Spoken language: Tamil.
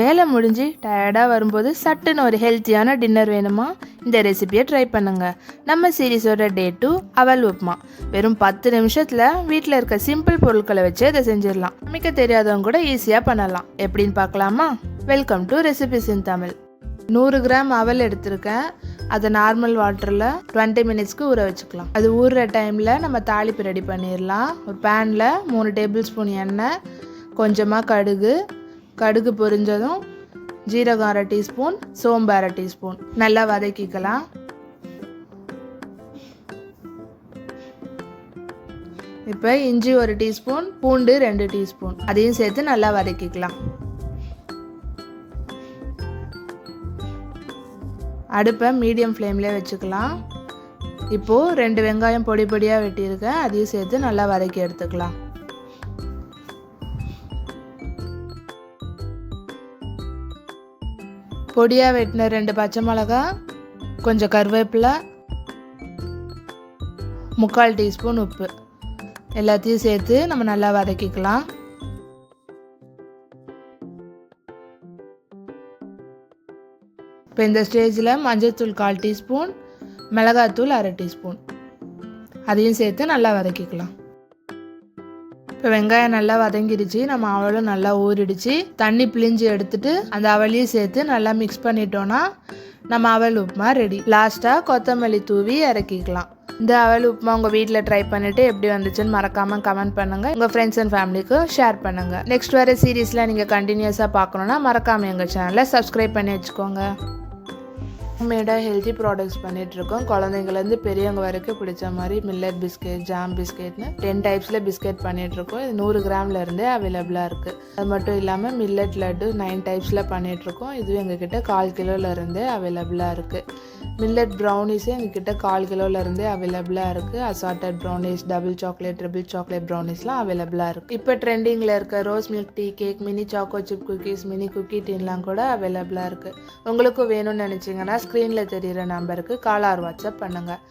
வேலை முடிஞ்சு டயர்டாக வரும்போது சட்டுன்னு ஒரு ஹெல்த்தியான டின்னர் வேணுமா? இந்த ரெசிபியை ட்ரை பண்ணுங்கள். நம்ம சீரீஸோட டே 2 அவல் உப்புமா. வெறும் 10 நிமிஷத்தில் வீட்டில் இருக்க சிம்பிள் பொருட்களை வச்சு அதை செஞ்சிடலாம். சமைக்க தெரியாதவங்க கூட ஈஸியாக பண்ணலாம். எப்படின்னு பார்க்கலாமா? Welcome to recipes in Tamil. 100 gram அவல் எடுத்திருக்கேன். அதை நார்மல் வாட்டரில் 20 மினிட்ஸ்க்கு ஊற வச்சுக்கலாம். அது ஊறுற டைமில் நம்ம தாளிப்பு ரெடி பண்ணிடலாம். ஒரு பேனில் 3 டேபிள் ஸ்பூன் எண்ணெய், கொஞ்சமாக கடுகு பொரிஞ்சதும் ஜீரகம் 1/2 டீஸ்பூன், சோம்பு 1/2 டீஸ்பூன் நல்லா வதக்கிக்கலாம். இப்போ இஞ்சி 1 டீஸ்பூன், பூண்டு 2 டீஸ்பூன் அதையும் சேர்த்து நல்லா வதக்கிக்கலாம். அடுப்பை மீடியம் ஃப்ளேம்லேயே வச்சுக்கலாம். இப்போது 2 வெங்காயம் பொடி பொடியாக வெட்டியிருக்கேன், அதையும் சேர்த்து நல்லா வதக்கி எடுத்துக்கலாம். பொடியாக வெட்டின 2 பச்சை மிளகா, கொஞ்சம் கருவேப்பிலை, 3/4 டீஸ்பூன் உப்பு எல்லாத்தையும் சேர்த்து நம்ம நல்லா வதக்கிக்கலாம். இப்போ இந்த ஸ்டேஜில் மஞ்சள்தூள் 1/4 டீஸ்பூன், மிளகாத்தூள் 1/2 டீஸ்பூன் அதையும் சேர்த்து நல்லா வதக்கிக்கலாம். இப்போ வெங்காயம் நல்லா வதங்கிடுச்சு, நம்ம அவலும் நல்லா ஊறிடுச்சு. தண்ணி பிழிஞ்சு எடுத்துட்டு அந்த அவலையும் சேர்த்து நல்லா மிக்ஸ் பண்ணிட்டோன்னா நம்ம அவல் உப்புமா ரெடி. லாஸ்ட்டாக கொத்தமல்லி தூவி இறக்கிக்கலாம். இந்த அவல் உப்புமா உங்கள் வீட்டில் ட்ரை பண்ணிவிட்டு எப்படி வந்துச்சுன்னு மறக்காமல் கமெண்ட் பண்ணுங்கள். உங்கள் ஃப்ரெண்ட்ஸ் அண்ட் ஃபேமிலிக்கு ஷேர் பண்ணுங்கள். நெக்ஸ்ட் வர சீரீஸில் நீங்கள் கண்டினியூஸாக பார்க்கணுன்னா மறக்காமல் எங்கள் சேனலை சப்ஸ்கிரைப் பண்ணி வச்சுக்கோங்க. மேடாக ஹெல்த்தி ப்ராடக்ட்ஸ் பண்ணிகிட்ருக்கோம். குழந்தைங்கலேருந்து பெரியவங்க வரைக்கும் பிடிச்ச மாதிரி மில்லட் பிஸ்கெட், ஜாம் பிஸ்கெட்னு 10 டைப்ஸில் பிஸ்கெட் பண்ணிகிட்ருக்கோம். இது 100 கிராமில் இருந்தே அவைலபிளாக இருக்குது. அது மட்டும் இல்லாமல் மில்லட் லட்டு 9 டைப்ஸில் பண்ணிகிட்ருக்கோம். இதுவும் எங்ககிட்ட 1/4 கிலோலேருந்தே அவைலபிளாக இருக்குது. மில்லட் ப்ரௌனிஸே எங்ககிட்ட 1/4 கிலோலேருந்தே அவைலபிளாக இருக்குது. Assorted brownies, double chocolate, triple chocolate ப்ரௌனிஸ்லாம் அவைலபிளாக இருக்குது. இப்போ ட்ரெண்டிங்கில் இருக்க rose milk tea cake, mini choco chip cookies, mini cookie டீன்லாம் கூட அவைலபிளாக இருக்குது. உங்களுக்கும் வேணும்னு நினச்சிங்கன்னா ஸ்க்ரீனில் தெரிகிற நம்பருக்கு கால் ஆர் வாட்ஸ்அப் பண்ணுங்கள்.